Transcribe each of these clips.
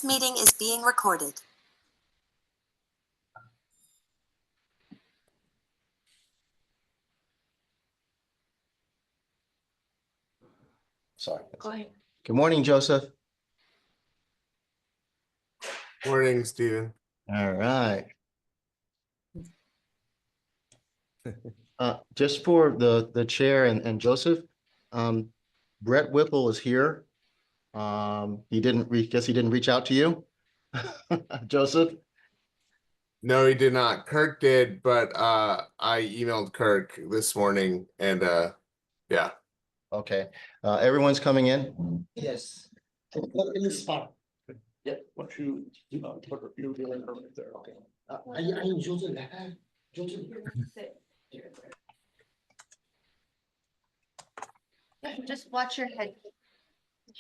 This meeting is being recorded. Sorry. Go ahead. Good morning, Joseph. Morning, Stephen. All right. Just for the chair and Joseph, Brett Whipple is here. He didn't reach out to you, Joseph. No, he did not. Kirk did, but I emailed Kirk this morning, and yeah. Okay. Everyone's coming in. Yes. In the spot. Yeah, what you put you doing right there, okay. Are you Joseph? Joseph? Just watch your head.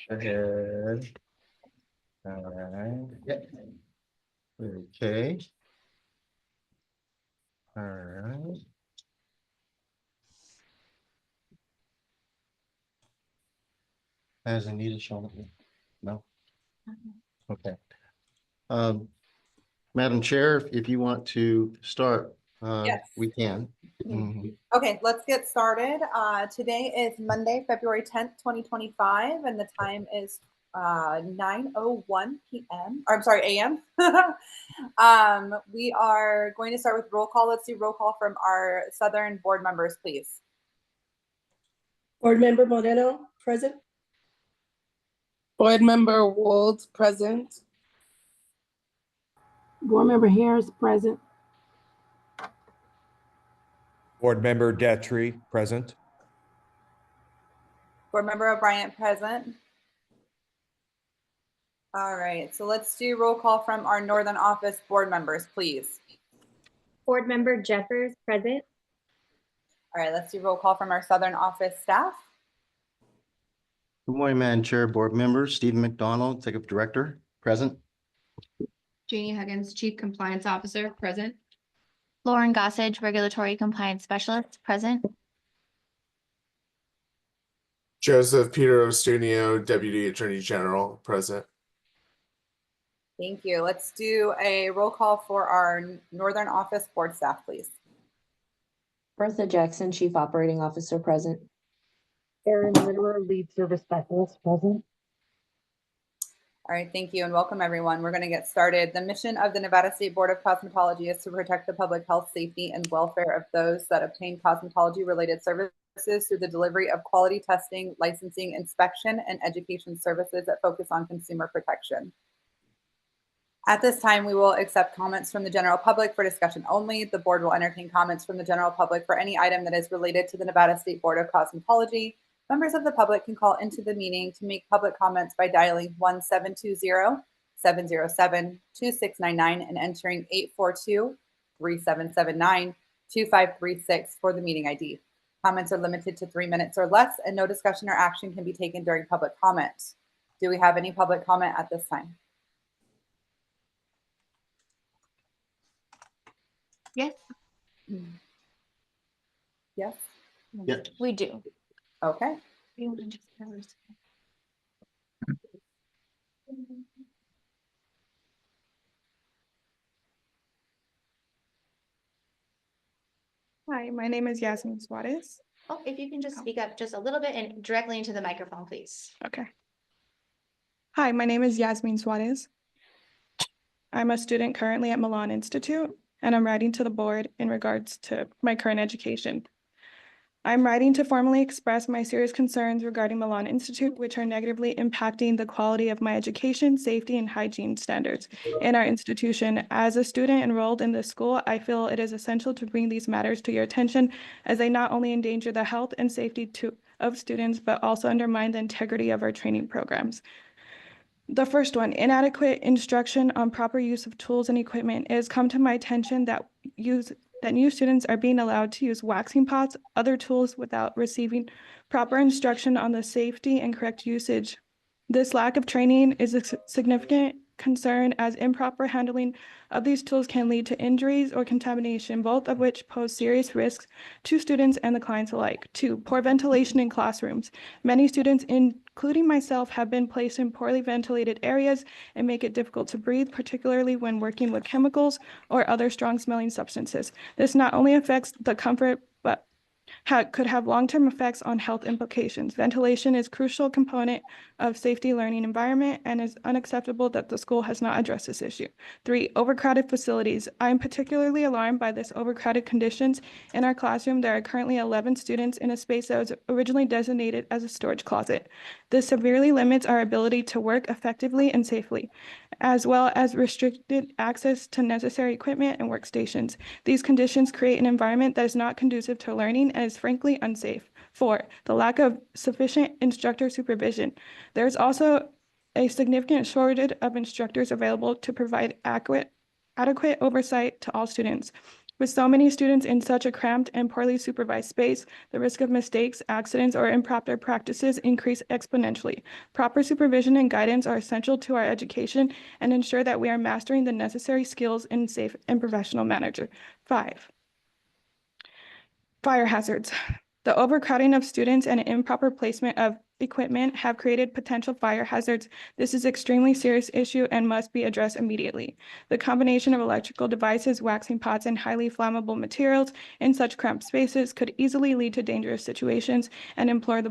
Ahead. All right. Yep. Okay. All right. Has Anita shown up? No? Okay. Madam Chair, if you want to start, Yes. we can. Mhm. Okay, let's get started. Today is Monday, February 10th, 2025, and the time is 9:01 p.m. Or I'm sorry, a.m. We are going to start with roll call. Let's do roll call from our Southern board members, please. Board Member Moreno, present. Board Member Wold, present. Board Member Harris, present. Board Member Detry, present. Board Member O'Brien, present. All right, so let's do roll call from our Northern Office board members, please. Board Member Jeffers, present. All right, let's do roll call from our Southern Office staff. Good morning, Madam Chair, board members. Stephen McDonald, Executive Director, present. Jeannie Huggins, Chief Compliance Officer, present. Lauren Gossage, Regulatory Compliance Specialist, present. Joseph Peter Ostunio, Deputy Attorney General, present. Thank you. Let's do a roll call for our Northern Office board staff, please. Bertha Jackson, Chief Operating Officer, present. Erin Literer, Lead Service Specialist, present. All right, thank you and welcome everyone. We're going to get started. The mission of the Nevada State Board of Cosmetology is to protect the public health, safety, and welfare of those that obtain cosmetology-related services through the delivery of quality testing, licensing, inspection, and education services that focus on consumer protection. At this time, we will accept comments from the general public for discussion only. The board will entertain comments from the general public for any item that is related to the Nevada State Board of Cosmetology. Members of the public can call into the meeting to make public comments by dialing 1-720-707-2699 and entering 842-3779-2536 for the meeting ID. Comments are limited to 3 minutes or less, and no discussion or action can be taken during public comment. Do we have any public comment at this time? Yes. Yes? Yep. We do. Okay. You want to just first? Hi, my name is Yasmin Suarez. Oh, if you can just speak up just a little bit and directly into the microphone, please. Okay. Hi, my name is Yasmin Suarez. I'm a student currently at Milan Institute, and I'm writing to the board in regards to my current education. I'm writing to formally express my serious concerns regarding Milan Institute, which are negatively impacting the quality of my education, safety, and hygiene standards in our institution. As a student enrolled in this school, I feel it is essential to bring these matters to your attention, as they not only endanger the health and safety of students, but also undermine the integrity of our training programs. The first one, inadequate instruction on proper use of tools and equipment. It has come to my attention that new students are being allowed to use waxing pots, other tools without receiving proper instruction on the safety and correct usage. This lack of training is a significant concern as improper handling of these tools can lead to injuries or contamination, both of which pose serious risks to students and the clients alike. 2, poor ventilation in classrooms. Many students, including myself, have been placed in poorly ventilated areas and make it difficult to breathe, particularly when working with chemicals or other strong-smelling substances. This not only affects the comfort, but could have long-term effects on health implications. Ventilation is a crucial component of safety learning environment and is unacceptable that the school has not addressed this issue. 3, overcrowded facilities. I am particularly alarmed by this overcrowded conditions. In our classroom, there are currently 11 students in a space that was originally designated as a storage closet. This severely limits our ability to work effectively and safely, as well as restricted access to necessary equipment and workstations. These conditions create an environment that is not conducive to learning and is frankly unsafe. 4, the lack of sufficient instructor supervision. There is also a significant shortage of instructors available to provide adequate oversight to all students. With so many students in such a cramped and poorly supervised space, the risk of mistakes, accidents, or improper practices increase exponentially. Proper supervision and guidance are essential to our education and ensure that we are mastering the necessary skills in safe and professional manner. 5, fire hazards. The overcrowding of students and improper placement of equipment have created potential fire hazards. This is an extremely serious issue and must be addressed immediately. The combination of electrical devices, waxing pots, and highly flammable materials in such cramped spaces could easily lead to dangerous situations, and I implore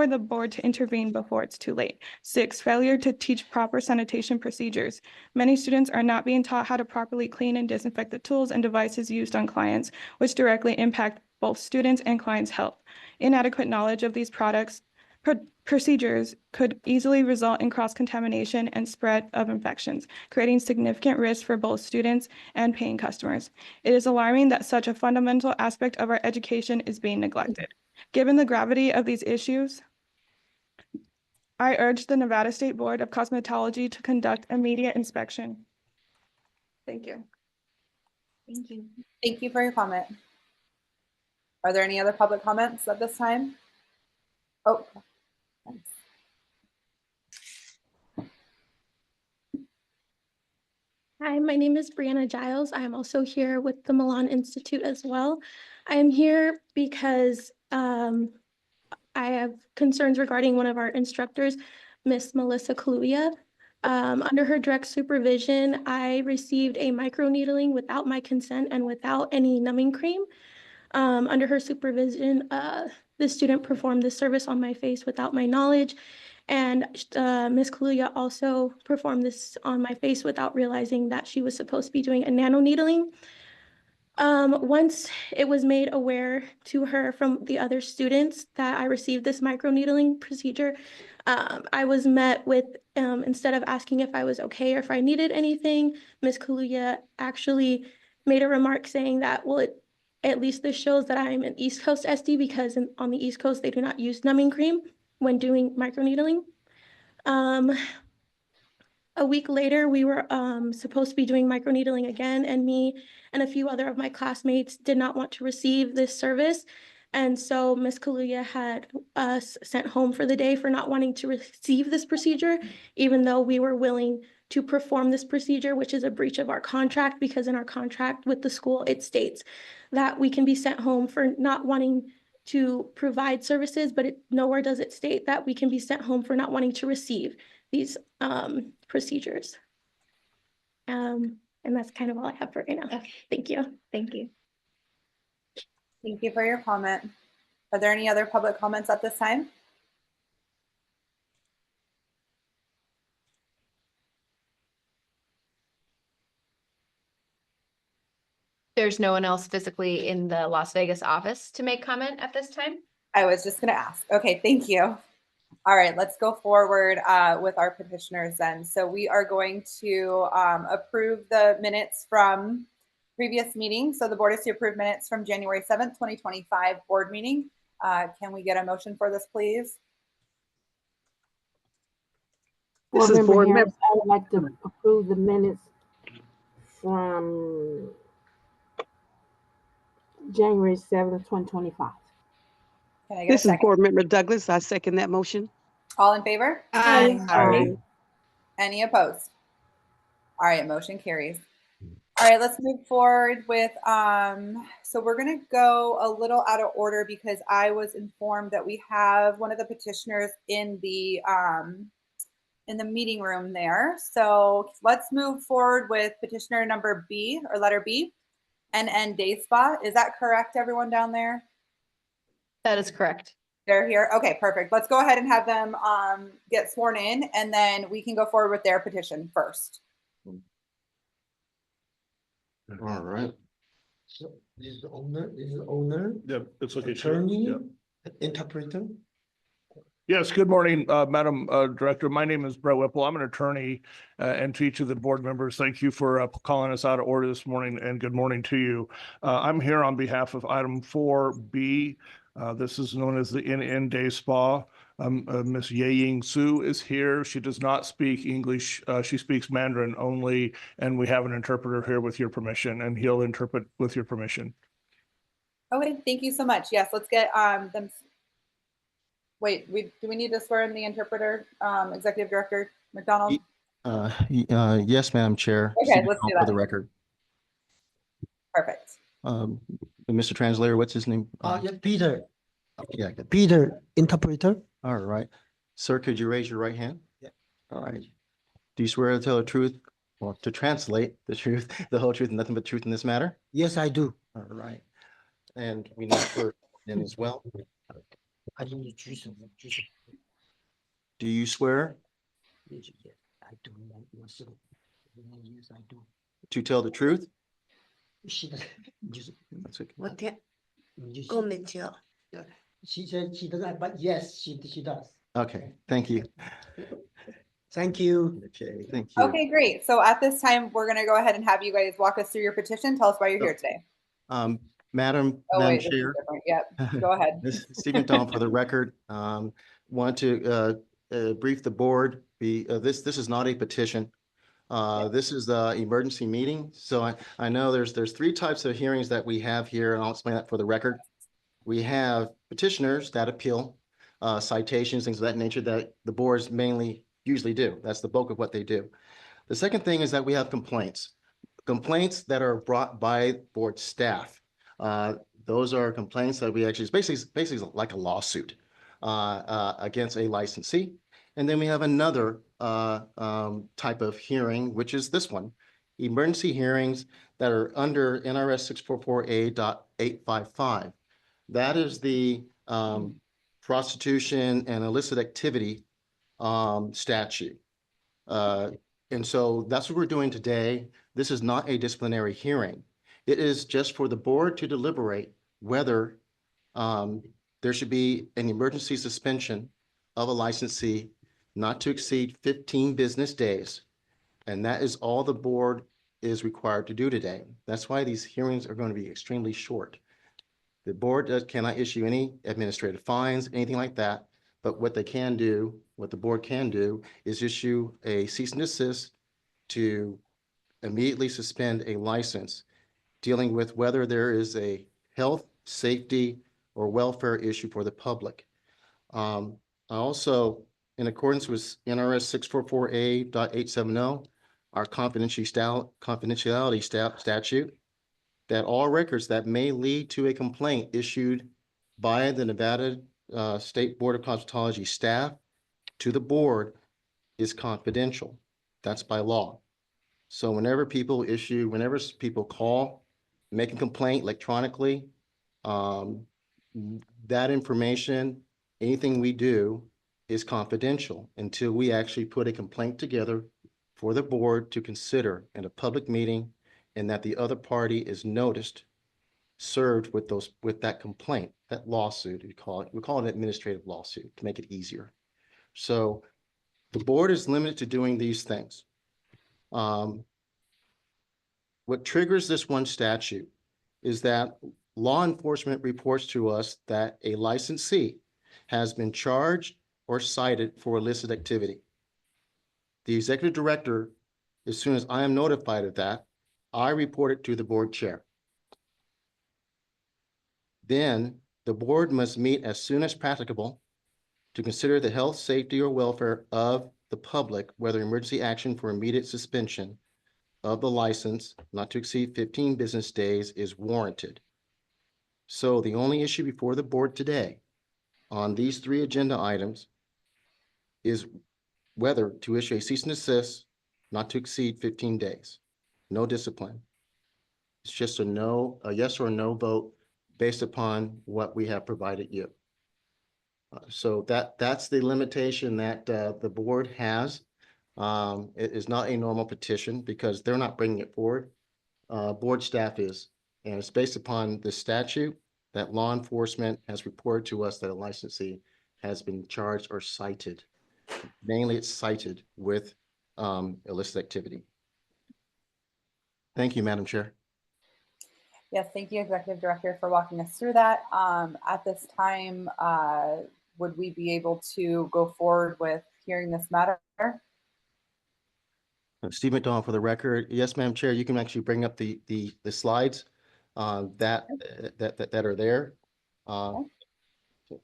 the board to intervene before it's too late. 6, failure to teach proper sanitation procedures. Many students are not being taught how to properly clean and disinfect the tools and devices used on clients, which directly impact both students and clients' health. Inadequate knowledge of these procedures could easily result in cross-contamination and spread of infections, creating significant risk for both students and paying customers. It is alarming that such a fundamental aspect of our education is being neglected. Given the gravity of these issues, I urge the Nevada State Board of Cosmetology to conduct immediate inspection. Thank you. Thank you. Thank you for your comment. Are there any other public comments at this time? Oh, thanks. Hi, my name is Brianna Giles. I am also here with the Milan Institute as well. I am here because I have concerns regarding one of our instructors, Miss Melissa Kaluuya. Under her direct supervision, I received a microneedling without my consent and without any numbing cream. Under her supervision, the student performed this service on my face without my knowledge. And Ms. Kaluuya also performed this on my face without realizing that she was supposed to be doing a nanoneedling. Once it was made aware to her from the other students that I received this microneedling procedure, I was met with, instead of asking if I was okay or if I needed anything, Ms. Kaluuya actually made a remark saying that, well, at least this shows that I'm an East Coast SD because on the East Coast, they do not use numbing cream when doing microneedling. A week later, we were supposed to be doing microneedling again, and me and a few other of my classmates did not want to receive this service. And so Ms. Kaluuya had us sent home for the day for not wanting to receive this procedure, even though we were willing to perform this procedure, which is a breach of our contract, because in our contract with the school, it states that we can be sent home for not wanting to provide services, but nowhere does it state that we can be sent home for not wanting to receive these procedures. And that's kind of all I have for right now. Okay. Thank you. Thank you. Thank you for your comment. Are there any other public comments at this time? There's no one else physically in the Las Vegas office to make comment at this time? I was just going to ask. Okay, thank you. All right, let's go forward with our petitioners then. So we are going to approve the minutes from previous meetings. So the board is to approve minutes from January 7th, 2025 board meeting. Can we get a motion for this, please? This is Board Member. I would like to approve the minutes from January 7th, 2025. Can I get This a is second? Board Member Douglas. I second that motion. All in favor? Aye. And Any opposed? All right, motion carries. All right, let's move forward with, so we're gonna go a little out of order because I was informed that we have one of the petitioners in the meeting room there. So let's move forward with petitioner number B, or letter B, NN Day Spa. Is that correct, everyone down there? That is correct. They're here. Okay, perfect. Let's go ahead and have them get sworn in, and then we can go forward with their petition first. All right. So this is the owner, this is the owner, Yeah, it's okay. Chair. attorney, Yeah. interpreter. Yes, good morning, Madam Director. My name is Brett Whipple. I'm an attorney, and to each of the board members, thank you for calling us out of order this morning, and good morning to you. I'm here on behalf of item 4B. This is known as the NN Day Spa. Ms. Yeying Su is here. She does not speak English. She speaks Mandarin only, and we have an interpreter here with your permission, and he'll interpret with your permission. Okay, thank you so much. Yes, let's get them. Wait, do we need to swear in the interpreter, Executive Director McDonald? Yes, Madam Chair. Okay, Stephen let's Tong do for that. the record. Perfect. Mr. Translator, what's his name? Yeah, Peter, Yeah, good. Peter, interpreter. All right. Sir, could you raise your right hand? Yeah. All right. Do you swear to tell the truth, well, to translate the truth, the whole truth, and nothing but truth in this matter? Yes, I do. All right. And we need for him as well. I didn't choose him. Do you swear Yes, I do. Yes, I do. to tell the truth? She doesn't. That's okay. She said she doesn't, but yes, she does. Okay, thank you. Thank you. Okay, thank you. Okay, great. So at this time, we're going to go ahead and have you guys walk us through your petition. Tell us why you're here today. Madam Oh, wait, this is Chair. different. Yep, go ahead. This is Stephen Tong for the record. Want to brief the board. This is not a petition. This is the emergency meeting. So I know there's three types of hearings that we have here, and I'll explain that for the record. We have petitioners that appeal, citations, things of that nature that the boards mainly usually do. That's the bulk of what they do. The second thing is that we have complaints. Complaints that are brought by board staff. Those are complaints that we actually, it's basically like a lawsuit against a licensee. And then we have another type of hearing, which is this one, emergency hearings that are under NRS 644A.855. That is the prostitution and illicit activity statute. And so that's what we're doing today. This is not a disciplinary hearing. It is just for the board to deliberate whether there should be an emergency suspension of a licensee not to exceed 15 business days. And that is all the board is required to do today. That's why these hearings are going to be extremely short. The board cannot issue any administrative fines, anything like that. But what they can do, what the board can do, is issue a cease and desist to immediately suspend a license dealing with whether there is a health, safety, or welfare issue for the public. I also, in accordance with NRS 644A.870, our confidentiality statute, that all records that may lead to a complaint issued by the Nevada State Board of Cosmetology staff to the board is confidential. That's by law. So whenever people call, make a complaint electronically, that information, anything we do is confidential until we actually put a complaint together for the board to consider in a public meeting, and that the other party is noticed, served with that complaint, that lawsuit, we call it an administrative lawsuit to make it easier. So the board is limited to doing these things. What triggers this one statute is that law enforcement reports to us that a licensee has been charged or cited for illicit activity. The executive director, as soon as I am notified of that, I report it to the board chair. Then the board must meet as soon as practicable to consider the health, safety, or welfare of the public whether emergency action for immediate suspension of the license not to exceed 15 business days is warranted. So the only issue before the board today on these 3 agenda items is whether to issue a cease and desist not to exceed 15 days. No discipline. It's just a yes or no vote based upon what we have provided you. So that's the limitation that the board has. It is not a normal petition because they're not bringing it forward. Board staff is, and it's based upon the statute that law enforcement has reported to us that a licensee has been charged or cited. Mainly it's cited with illicit activity. Thank you, Madam Chair. Yes, thank you, Executive Director, for walking us through that. At this time, would we be able to go forward with hearing this matter? Steve McDonald for the record. Yes, Madam Chair, you can actually bring up the slides that are there.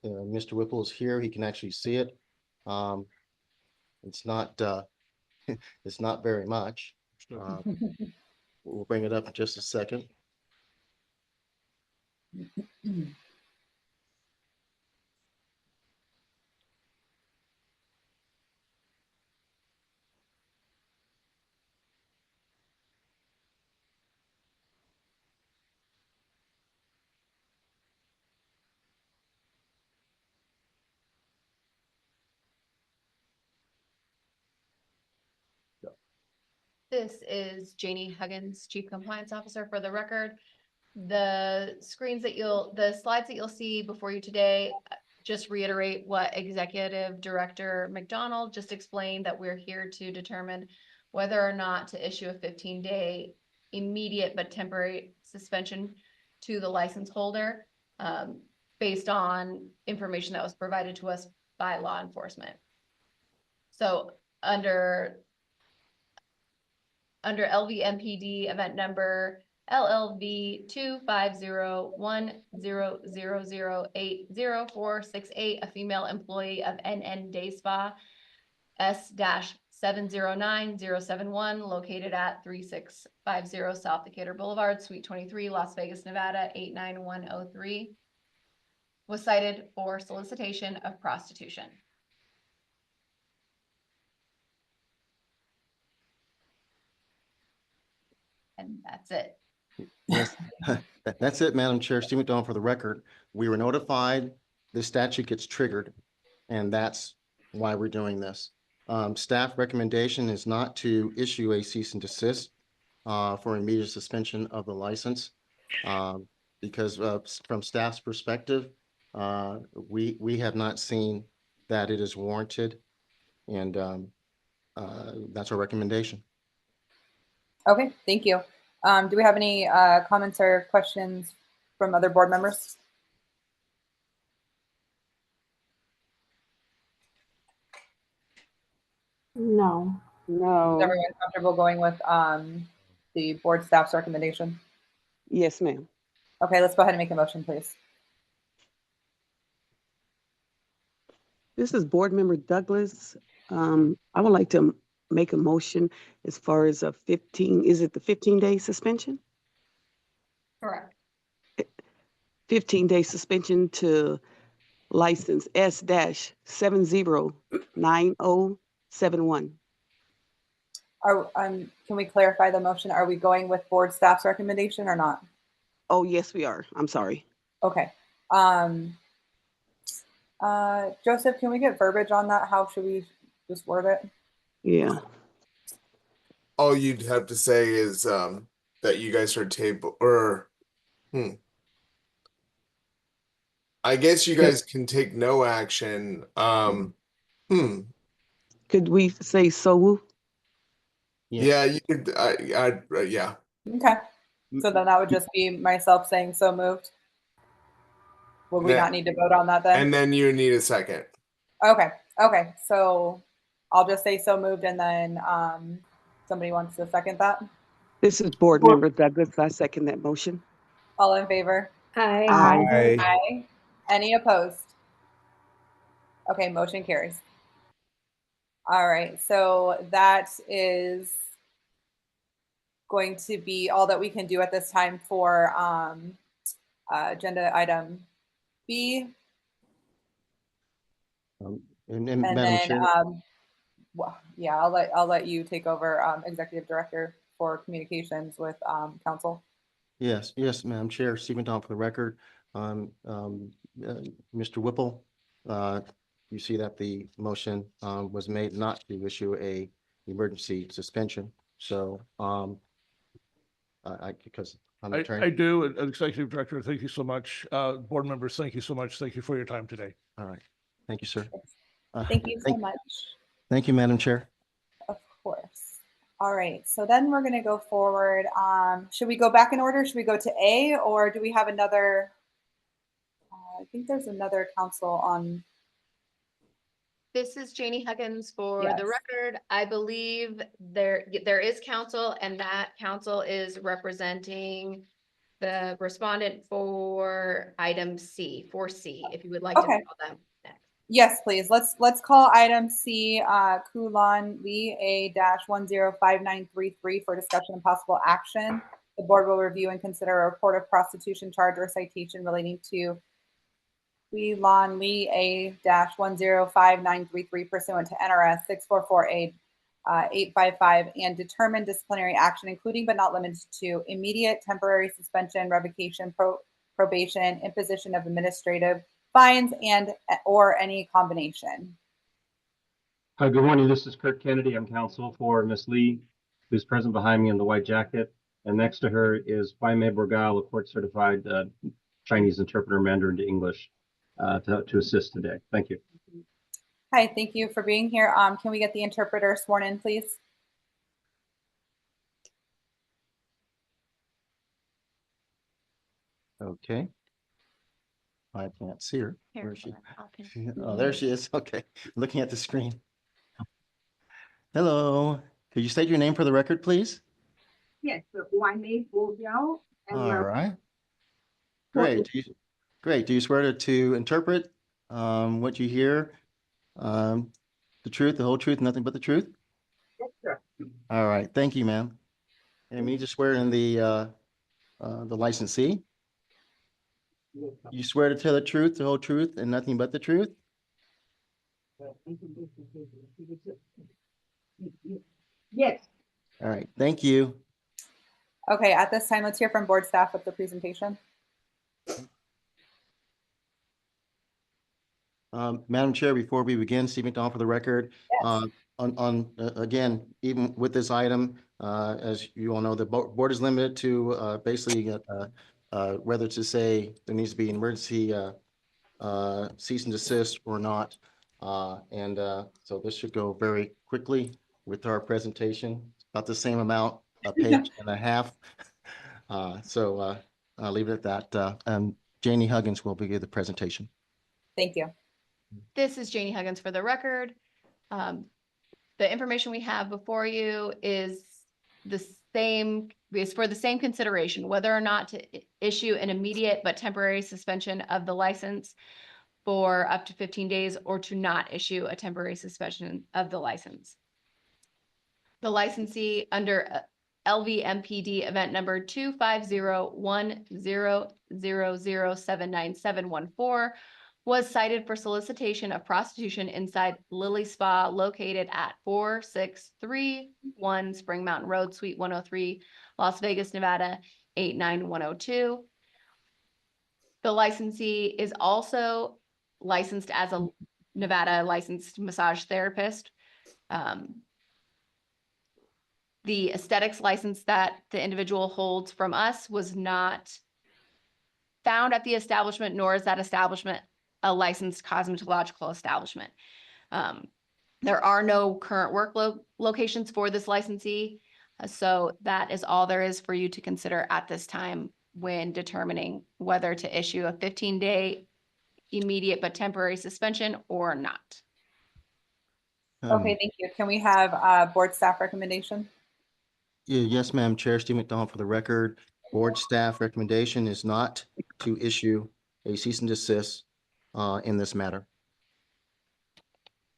Mr. Whipple is here. He can actually see it. It's not it's not very much. We'll bring it up in just a second. This is Janie Huggins, Chief Compliance Officer for the record. The slides that you'll see before you today just reiterate what Executive Director McDonald just explained, that we're here to determine whether or not to issue a 15-day immediate but temporary suspension to the license holder based on information that was provided to us by law enforcement. So under LVMPD event number LLV 2501000800468, a female employee of NN Day Spa S-709071 located at 3650 South Decatur Boulevard, Suite 23, Las Vegas, Nevada 89103, was cited for solicitation of prostitution. And that's it. Yes, that's it, Madam Chair. Steve McDonald for the record. We were notified the statute gets triggered, and that's why we're doing this. Staff recommendation is not to issue a cease and desist for immediate suspension of the license because from staff's perspective, we have not seen that it is warranted, and that's our recommendation. Okay, thank you. Do we have any comments or questions from other board members? No. Is everyone comfortable going with the board staff's recommendation? Yes, ma'am. Okay, let's go ahead and make a motion, please. This is Board Member Douglas. I would like to make a motion as far as a 15-day suspension? Correct. 15-day suspension to license S-709071. Can we clarify the motion? Are we going with board staff's recommendation or not? Oh, yes, we are. I'm sorry. Okay. Joseph, can we get verbiage on that? How should we just word it? Yeah. All you'd have to say is that you guys are I guess you guys can take no action. Could we say so? Yeah, you could. Yeah. Okay. So then that would just be myself saying so moved. Will we not need to vote on that then? And then you need a second. Okay. Okay. So I'll just say so moved, and then somebody wants to second that. This is Board Member Douglas. I second that motion. All in favor? Aye. Aye. Aye. Any opposed? Okay, motion carries. All right, so that is going to be all that we can do at this time for agenda item B. And And Madam then, Chair, yeah, I'll let you take over, Executive Director for Communications with Council. yes, Madam Chair, Stephen Don for the record. Mr. Whipple, you see that the motion was made not to issue a emergency suspension. So because I'm the I attorney. do, Executive Director, thank you so much. Board members, thank you so much. Thank you for your time today. All right. Thank you, sir. Thank you so much. Thank you, Madam Chair. Of course. All right, so then we're gonna go forward. Should we go back in order? Should we go to A, or do we have another? I think there's another council on. This is Janie Huggins for Yes. the record. I believe there is counsel, and that counsel is representing the respondent for item C, 4C, if you would like to Okay. call them next. Yes, please. Let's call item C, Kulon Lee A-105933 for discussion and possible action. The board will review and consider a report of prostitution charge or citation relating to Kulon Lee A-105933 pursuant to NRS 644-855 and determine disciplinary action, including but not limited to immediate temporary suspension, revocation, probation, imposition of administrative fines, and or any combination. Hi, good morning. This is Kurt Kennedy. I'm counsel for Ms. Lee, who's present behind me in the white jacket. And next to her is Jaime Borgal, a court-certified Chinese interpreter Mandarin to English to assist today. Thank you. Hi, thank you for being here. Can we get the interpreter sworn in, please? Okay. I can't see her. Here, Where is she? I'll pin- Oh, there she is. Okay, looking at the screen. Hello, could you state your name for the record, please? Yes, Jaime Borgal. All right. Great. Great. Do you swear to interpret what you hear, the truth, the whole truth, nothing but the truth? Yes, sir. All right. Thank you, ma'am. And me just swear in the licensee. You swear to tell the truth, the whole truth, and nothing but the truth? Yes. All right. Thank you. Okay, at this time, let's hear from board staff with the presentation. Madam Chair, before we begin, Steve McDonald for the record. Yes. Again, even with this item, as you all know, the board is limited to basically whether to say there needs to be an emergency cease and desist or not. So this should go very quickly with our presentation, about the same amount, a page and a half. So I'll leave it at that. Janie Huggins will begin the presentation. Thank you. This is Janie Huggins for the record. The information we have before you is for the same consideration, whether or not to issue an immediate but temporary suspension of the license for up to 15 days or to not issue a temporary suspension of the license. The licensee under LVMPD event number 2501000797714 was cited for solicitation of prostitution inside Lily Spa located at 4631 Spring Mountain Road, Suite 103, Las Vegas, Nevada, 89102. The licensee is also licensed as a Nevada licensed massage therapist. The aesthetics license that the individual holds from us was not found at the establishment, nor is that establishment a licensed cosmetological establishment. There are no current work locations for this licensee. So that is all there is for you to consider at this time when determining whether to issue a 15-day immediate but temporary suspension or not. Okay, thank you. Can we have board staff recommendation? Yes, Madam Chair, Steve McDonald for the record. Board staff recommendation is not to issue a cease and desist in this matter.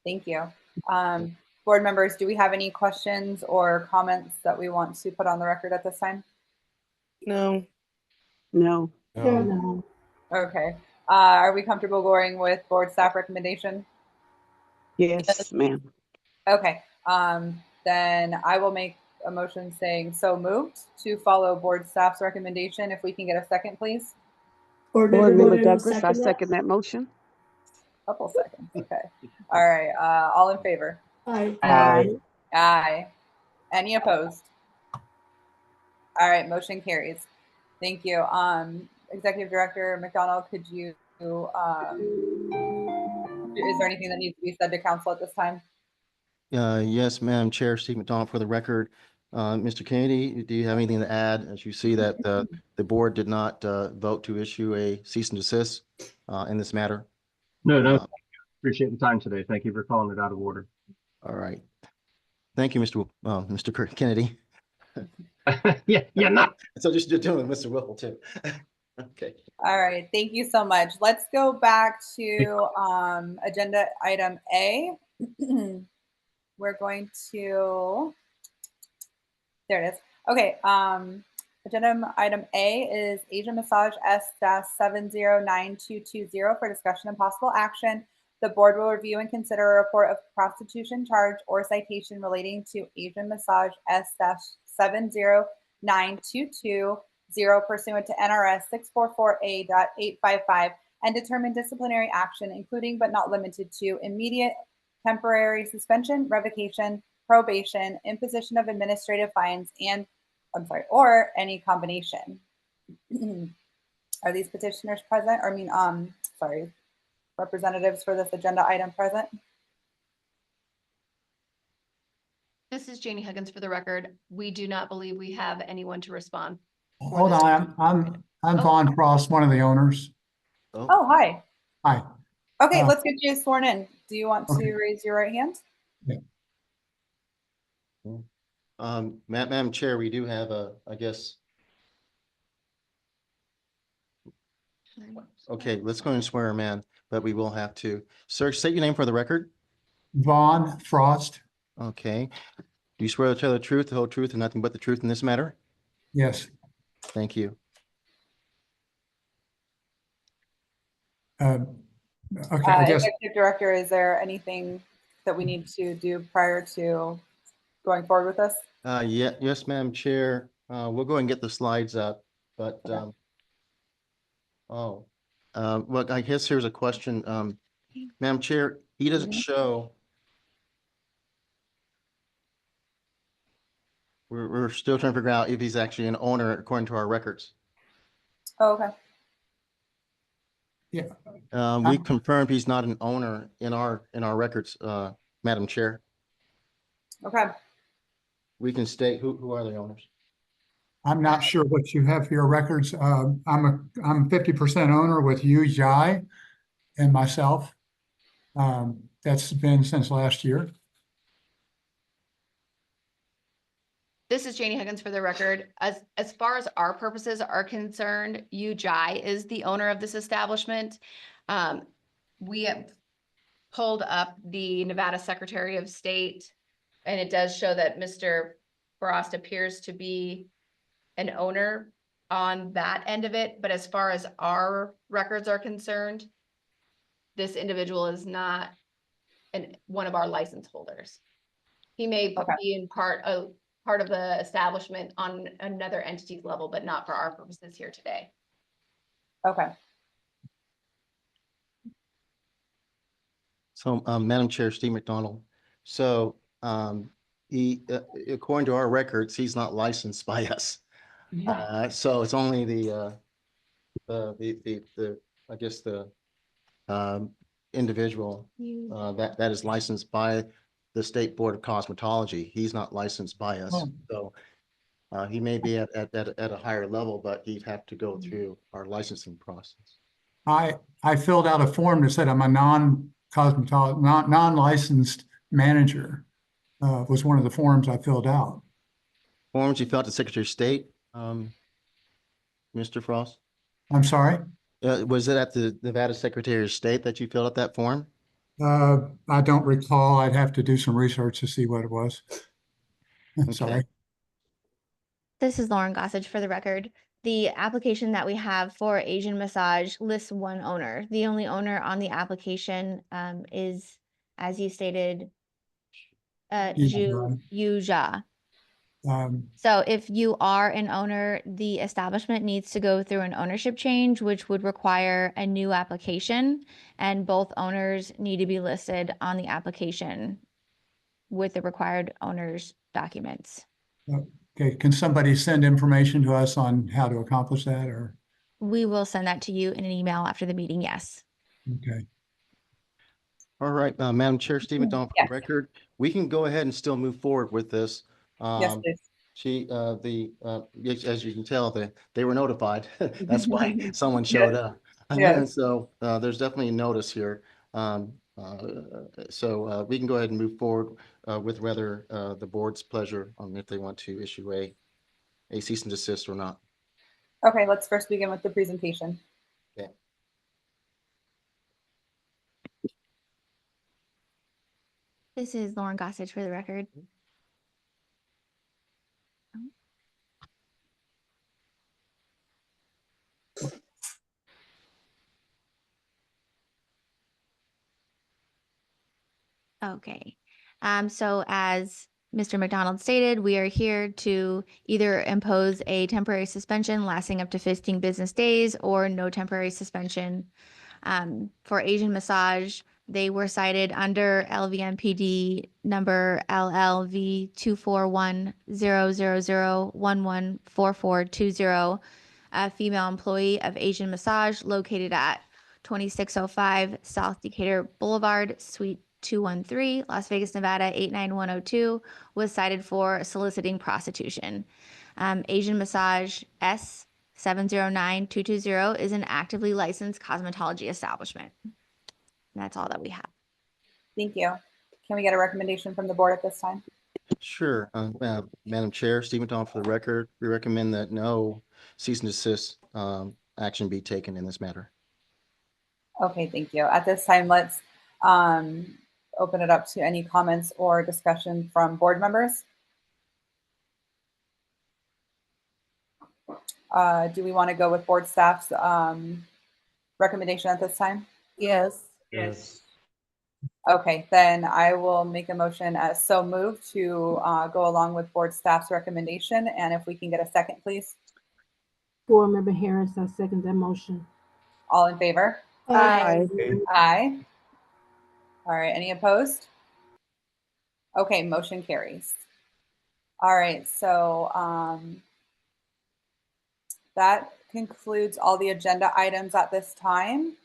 Thank you. Board members, do we have any questions or comments that we want to put on the record at this time? No. No. No. Okay. Are we comfortable going with board staff recommendation? Yes, ma'am. Okay. Then I will make a motion saying so moved to follow board staff's recommendation. If we can get a second, please. Board Member Douglas, I second that motion. Couple seconds. Okay. All right. All in favor? Aye. Aye. Any opposed? All right, motion carries. Thank you. Executive Director McDonald, could you, is there anything that needs to be said to council at this time? Yes, Madam Chair, Steve McDonald for the record. Mr. Kennedy, do you have anything to add? As you see that the board did not vote to issue a cease and desist in this matter. No, no, appreciate the time today. Thank you for calling it out of order. All right. Thank you, Mr. Kennedy. Yeah, not. So just doing Mr. Whipple too. Okay. All right, thank you so much. Let's go back to agenda item A. We're going to, there it is. Okay, agenda item A is Asian Massage S-709220 for discussion and possible action. The board will review and consider a report of prostitution charge or citation relating to Asian Massage S-70922 pursuant to NRS 644A.855 and determine disciplinary action, including but not limited to immediate temporary suspension, revocation, probation, imposition of administrative fines, and or any combination. Are these petitioners present? Or representatives for this agenda item present? This is Janie Huggins for the record. We do not believe we have anyone to respond. Hold on, I'm Vaughn Frost, one of the owners. Oh, hi. Hi. Okay, let's get you sworn in. Do you want Okay. to raise your right hand? Madam Chair, we do have I guess. Okay, let's go and swear him in, but we will have to. Sir, state your name for the record. Vaughn Frost, Okay. Do you swear to tell the truth, the whole truth, and nothing but the truth in this matter? yes. Thank you. Okay, I guess, Executive Director, is there anything that we need to do prior to going forward with this? Yes, Madam Chair. We'll go and get the slides up, but, well, I guess here's a question. Madam Chair, he doesn't show. We're still trying to figure out if he's actually an owner according to our records. Oh, okay. yeah, We confirmed he's not an owner in our records, Madam Chair. Okay. We can state who are the owners. I'm not sure what you have for your records. I'm 50% owner with Yu Jai and myself. That's been since last year. This is Janie Huggins for the record. As far as our purposes are concerned, Yu Jai is the owner of this establishment. We have pulled up the Nevada Secretary of State, and it does show that Mr. Frost appears to be an owner on that end of it. But as far as our records are concerned, this individual is not one of our license holders. He may be in part of the establishment on another entity's level, but not for our purposes here today. Okay. So, Madam Chair, Steve McDonald. So, he, according to our records, he's not licensed by us. So it's only the I guess the individual that is licensed by the State Board of Cosmetology. He's not licensed by us. So he may be at a higher level, but he'd have to go through our licensing process. I filled out a form that said I'm a non-licensed manager. Was one of the forms I filled out. Forms you filled out to Secretary of State, Mr. Frost? I'm sorry? Was it at the Nevada Secretary of State that you filled out that form? I don't recall. I'd have to do some research to see what it was. Sorry. This is Lauren Gossage for the record. The application that we have for Asian Massage lists one owner. The only owner on the application is, as you stated, Yuja. So if you are an owner, the establishment needs to go through an ownership change, which would require a new application, and both owners need to be listed on the application with the required owners' documents. Okay, can somebody send information to us on how to accomplish that, or? We will send that to you in an email after the meeting, yes. Okay. All right, Madam Chair, Stephen Don, for the record, we can go ahead and still move forward with this. Yes, please. As you can tell, they were notified. That's why someone showed up. Yes. And so there's definitely a notice here. So we can go ahead and move forward with whether the board's pleasure on if they want to issue a cease and desist or not. Okay, let's first begin with the presentation. Okay. This is Lauren Gossage for the record. Okay. So as Mr. McDonald stated, we are here to either impose a temporary suspension lasting up to 15 business days or no temporary suspension. For Asian Massage, they were cited under LVMPD number LLV 2410000114420, a female employee of Asian Massage located at 2605 South Decatur Boulevard, Suite 213, Las Vegas, Nevada 89102, was cited for soliciting prostitution. Asian Massage S709220 is an actively licensed cosmetology establishment. That's all that we have. Thank you. Can we get a recommendation from the board at this time? Sure. Madam Chair, Stephen Don for the record, we recommend that no cease and desist action be taken in this matter. Okay, thank you. At this time, let's open it up to any comments or discussion from board members. Do we want to go with board staff's recommendation at this time? Yes. Yes. Okay, then I will make a motion as so moved to go along with board staff's recommendation. And if we can get a second, please. Board Member Harris, I second that motion. All in favor? Aye. Aye. All right, any opposed? Okay, motion carries. All right, so that concludes all the agenda items at this time.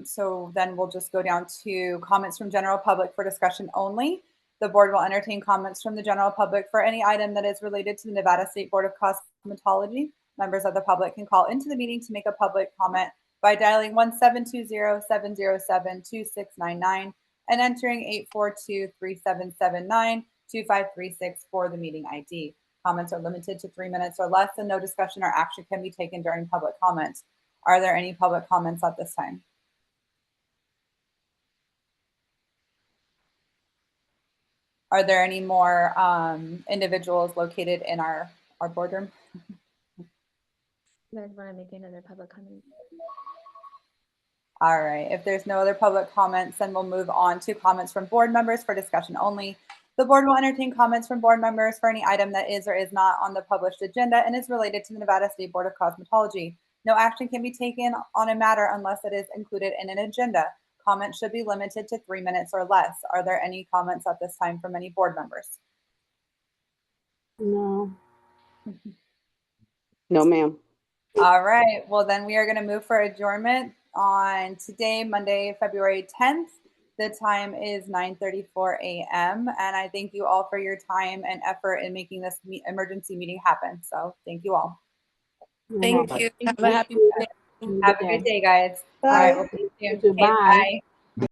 So then we'll just go down to comments from general public for discussion only. The board will entertain comments from the general public for any item that is related to the Nevada State Board of Cosmetology. Members of the public can call into the meeting to make a public comment by dialing 1-720-707-2699 and entering 842-3779-2536 for the meeting ID. Comments are limited to 3 minutes or less, and no discussion or action can be taken during public comments. Are there any public comments at this time? Are there any more individuals located in our boardroom? You guys want to make another public comment? All right, if there's no other public comments, then we'll move on to comments from board members for discussion only. The board will entertain comments from board members for any item that is or is not on the published agenda and is related to the Nevada State Board of Cosmetology. No action can be taken on a matter unless it is included in an agenda. Comments should be limited to 3 minutes or less. Are there any comments at this time from any board members? No. No, ma'am. All right, well then we are going to move for adjournment on today, Monday, February 10th. The time is 9:34 a.m. and I thank you all for your time and effort in making this emergency meeting happen. So thank you all. Thank you. Have a happy day. Have a good day, guys. All right, we'll see you soon. Okay, bye.